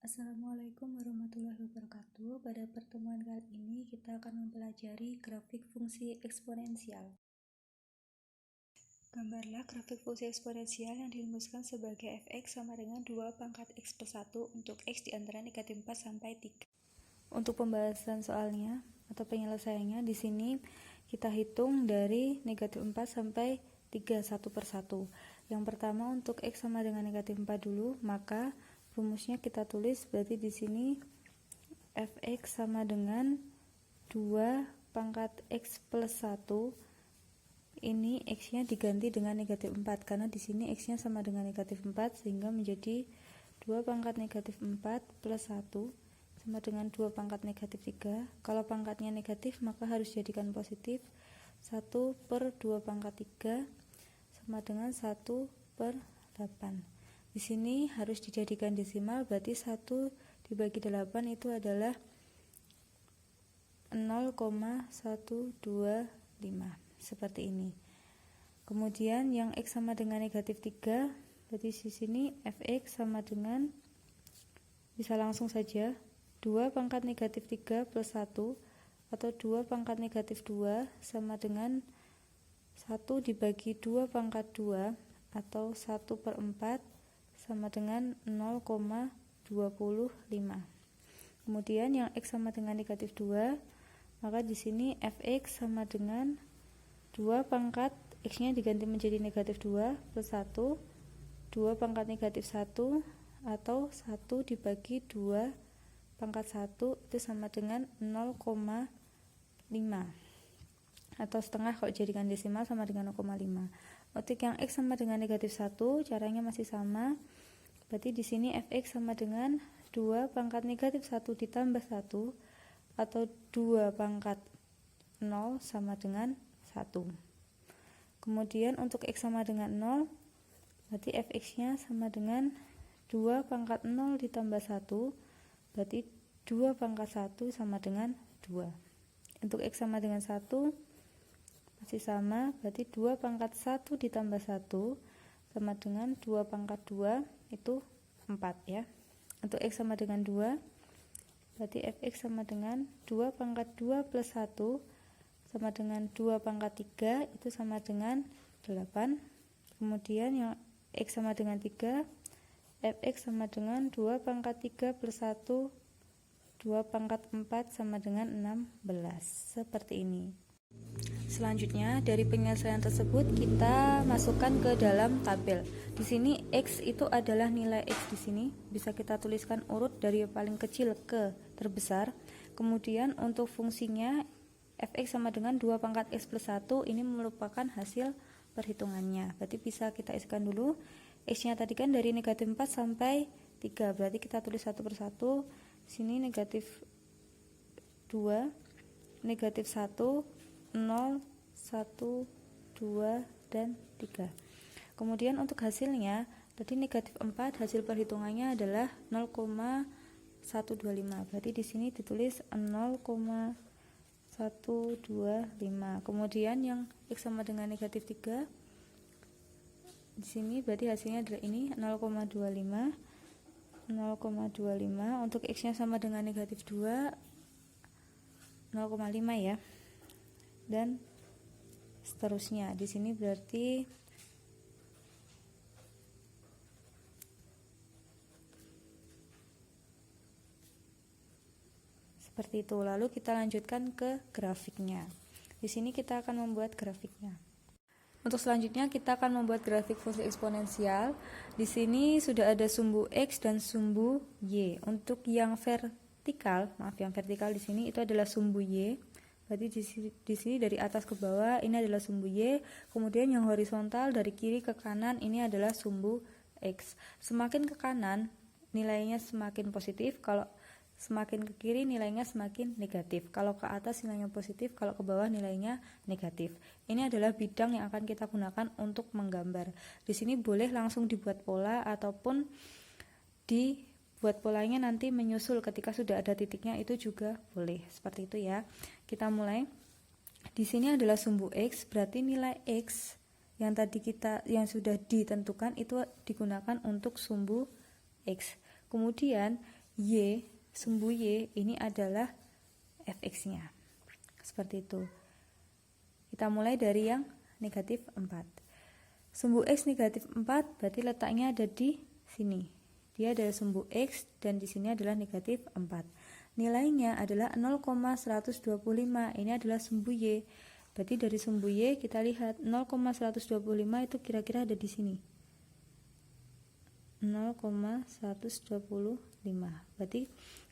Assalamualaikum warahmatullahi wabarakatuh. Pada pertemuan kali ini kita akan mempelajari grafik fungsi eksponensial. Gambarlah grafik fungsi eksponensial yang dirumuskan sebagai fx sama dengan 2 pangkat x plus 1 untuk x di antara negatif 4 sampai 3. Untuk pembahasan soalnya atau penyelesaiannya, di sini kita hitung dari negatif 4 sampai 3 satu per satu. Yang pertama untuk x sama dengan negatif 4 dulu, maka rumusnya kita tulis, berarti di sini fx sama dengan 2 pangkat x plus 1. Ini x-nya diganti dengan negatif 4 karena di sini x-nya sama dengan negatif 4 sehingga menjadi 2 pangkat negatif 4 plus 1 sama dengan 2 pangkat negatif 3. Kalau pangkatnya negatif maka harus jadikan positif. 1 per 2 pangkat 3 sama dengan 1 per 8. Di sini harus dijadikan desimal, berarti 1 dibagi 8 itu adalah 0,125 seperti ini. Kemudian yang x sama dengan negatif 3, berarti di sini fx sama dengan, bisa langsung saja, 2 pangkat negatif 3 plus 1 atau 2 pangkat negatif 2 sama dengan 1 dibagi 2 pangkat 2 atau 1 per 4 sama dengan 0,25. Kemudian yang x sama dengan negatif 2, maka di sini fx sama dengan 2 pangkat x-nya diganti menjadi negatif 2 plus 1, 2 pangkat negatif 1 atau 1 dibagi 2 pangkat 1 itu sama dengan 0,5 atau setengah kalau jadikan desimal sama dengan 0,5. Untuk yang x sama dengan negatif 1, caranya masih sama. Berarti di sini fx sama dengan 2 pangkat negatif 1 ditambah 1 atau 2 pangkat 0 sama dengan 1. Kemudian untuk x sama dengan 0, berarti fx-nya sama dengan 2 pangkat 0 ditambah 1, berarti 2 pangkat 1 sama dengan 2. Untuk x sama dengan 1, masih sama, berarti 2 pangkat 1 ditambah 1 sama dengan 2 pangkat 2, itu 4 ya. Untuk x sama dengan 2, berarti fx sama dengan 2 pangkat 2 plus 1 sama dengan 2 pangkat 3, itu sama dengan 8. Kemudian yang x sama dengan 3, fx sama dengan 2 pangkat 3 plus 1, 2 pangkat 4 sama dengan 16. Seperti ini. Selanjutnya, dari penyelesaian tersebut kita masukkan ke dalam tabel. Di sini x itu adalah nilai x di sini, bisa kita tuliskan urut dari paling kecil ke terbesar. Kemudian untuk fungsinya fx sama dengan 2 pangkat x plus 1, ini merupakan hasil perhitungannya. Berarti bisa kita isikan dulu. X-nya tadi kan dari negatif 4 sampai 3, berarti kita tulis satu per satu. Sini negatif 2, negatif 1, 0, 1, 2, dan 3. Kemudian untuk hasilnya, tadi negatif 4, hasil perhitungannya adalah 0,125. Berarti di sini ditulis 0,125. Kemudian yang x sama dengan negatif 3, di sini berarti hasilnya adalah ini 0,25. 0,25. Untuk x-nya sama dengan negatif 2, 0,5 ya. Dan seterusnya. Di sini berarti seperti itu. Lalu kita lanjutkan ke grafiknya. Di sini kita akan membuat grafiknya. Untuk selanjutnya kita akan membuat grafik fungsi eksponensial. Di sini sudah ada sumbu x dan sumbu y. Untuk yang vertikal, di sini itu adalah sumbu y. Berarti di sini dari atas ke bawah ini adalah sumbu y, kemudian yang horizontal dari kiri ke kanan ini adalah sumbu x. Semakin ke kanan nilainya semakin positif, kalau semakin ke kiri nilainya semakin negatif. Kalau ke atas nilainya positif, kalau ke bawah nilainya negatif. Ini adalah bidang yang akan kita gunakan untuk menggambar. Di sini boleh langsung dibuat pola ataupun buat polanya nanti menyusul ketika sudah ada titiknya, itu juga boleh. Seperti itu ya. Kita mulai. Di sini adalah sumbu x, berarti nilai x yang sudah ditentukan itu digunakan untuk sumbu x. Kemudian Y, sumbu Y ini adalah fx-nya. Seperti itu. Kita mulai dari yang negatif 4. Sumbu X negatif 4 berarti letaknya ada di sini. Dia adalah sumbu X dan di sini adalah negatif 4. Nilainya adalah 0,125. Ini adalah sumbu Y. Berarti dari sumbu Y kita lihat 0,125 itu kira-kira ada di sini. 0,125. Berarti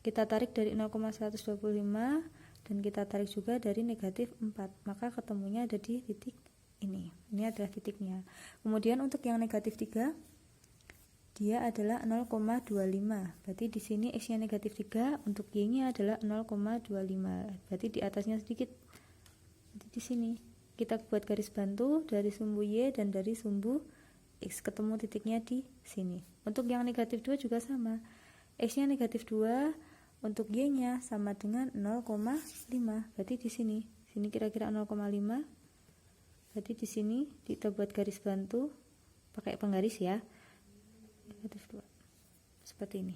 kita tarik dari 0,125 dan kita tarik juga dari negatif 4. Maka ketemunya ada di titik ini. Ini adalah titiknya. Kemudian untuk yang negatif 3 dia adalah 0,25. Berarti di sini X-nya negatif 3, untuk Y-nya adalah 0,25. Berarti di atasnya sedikit. Berarti di sini kita buat garis bantu dari sumbu Y dan dari sumbu X, ketemu titiknya di sini. Untuk yang negatif 2 juga sama. X-nya negatif 2, untuk Y-nya sama dengan 0,5. Berarti di sini. Sini kira-kira 0,5. Berarti di sini kita buat garis bantu pakai penggaris ya. Negatif 2. Seperti ini.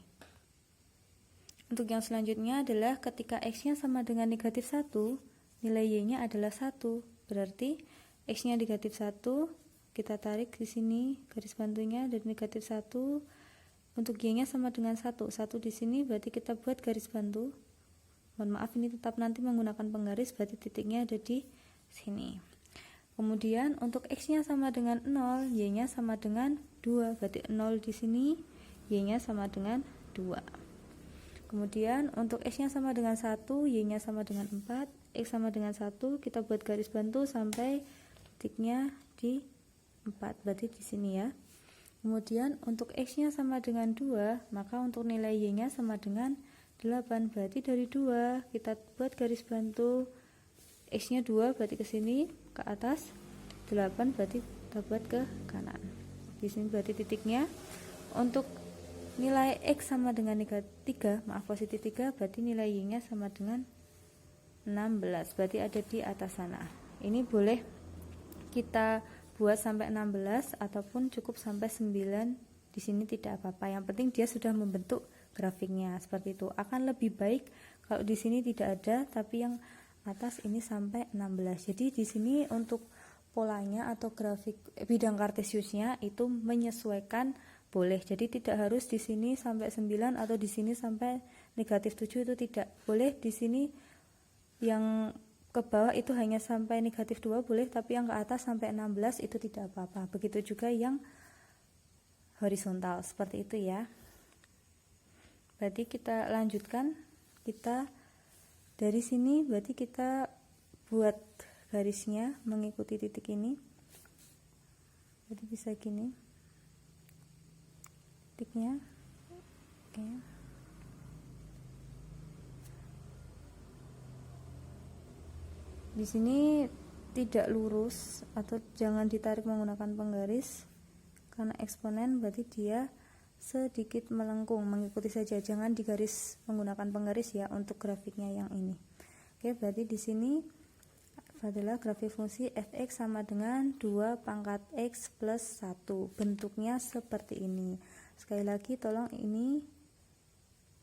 Untuk yang selanjutnya adalah ketika X-nya sama dengan negatif 1, nilai Y-nya adalah 1. Berarti X-nya negatif 1, kita tarik di sini garis bantunya dari negatif 1. Untuk Y-nya sama dengan 1. 1 di sini berarti kita buat garis bantu. Mohon maaf ini tetap nanti menggunakan penggaris, berarti titiknya ada di sini. Kemudian untuk X-nya sama dengan 0, Y-nya sama dengan 2. Berarti 0 di sini, Y-nya sama dengan 2. Kemudian untuk X-nya sama dengan 1, Y-nya sama dengan 4, X sama dengan 1, kita buat garis bantu sampai titiknya di 4. Berarti di sini ya. Kemudian untuk X-nya sama dengan 2, maka untuk nilai Y-nya sama dengan 8. Berarti dari 2 kita buat garis bantu, X-nya 2 berarti ke sini ke atas, 8 berarti kita buat ke kanan. Di sini berarti titiknya. Untuk nilai X sama dengan negatif 3, maaf positif 3, berarti nilai Y-nya sama dengan 16. Berarti ada di atas sana. Ini boleh kita buat sampai 16 ataupun cukup sampai 9. Di sini tidak apa-apa. Yang penting dia sudah membentuk grafiknya seperti itu. Akan lebih baik kalau di sini tidak ada, tapi yang atas ini sampai 16. Jadi di sini untuk polanya atau grafik bidang kartesiusnya itu menyesuaikan boleh. Jadi tidak harus di sini sampai 9 atau di sini sampai negatif 7, itu tidak boleh. Di sini yang ke bawah itu hanya sampai negatif 2 boleh, tapi yang ke atas sampai 16 itu tidak apa-apa. Begitu juga yang horizontal, seperti itu ya. Berarti kita lanjutkan, kita dari sini berarti kita buat garisnya mengikuti titik ini. Jadi bisa gini titiknya. Oke. Di sini tidak lurus atau jangan ditarik menggunakan penggaris karena eksponen, berarti dia sedikit melengkung, mengikuti saja, jangan digaris menggunakan penggaris ya untuk grafiknya yang ini. Oke, berarti di sini adalah grafik fungsi fx sama dengan 2 pangkat x plus 1. Bentuknya seperti ini. Sekali lagi tolong ini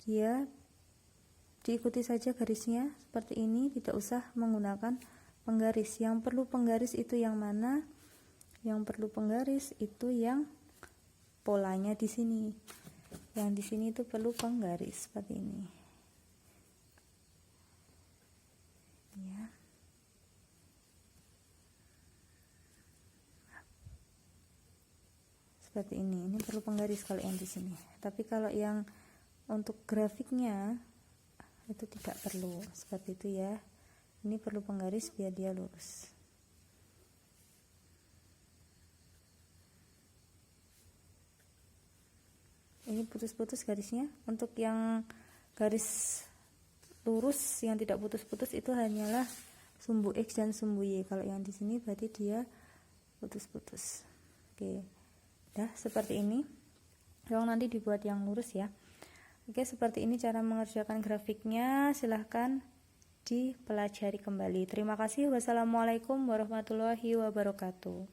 dia diikuti saja garisnya seperti ini, tidak usah menggunakan penggaris. Yang perlu penggaris itu yang mana? Yang perlu penggaris itu yang polanya di sini. Yang di sini itu perlu penggaris seperti ini. Ya. Seperti ini. Ini perlu penggaris kalau yang di sini. Tapi kalau yang untuk grafiknya itu tidak perlu, seperti itu ya. Ini perlu penggaris biar dia lurus. Ini putus-putus garisnya. Untuk yang garis lurus yang tidak putus-putus itu hanyalah sumbu X dan sumbu Y. Kalau yang di sini berarti dia putus-putus. Oke. Dah seperti ini. Tolong nanti dibuat yang lurus ya. Oke, seperti ini cara mengerjakan grafiknya. Silahkan dipelajari kembali. Terima kasih. Wassalamualaikum warahmatullahi wabarakatuh.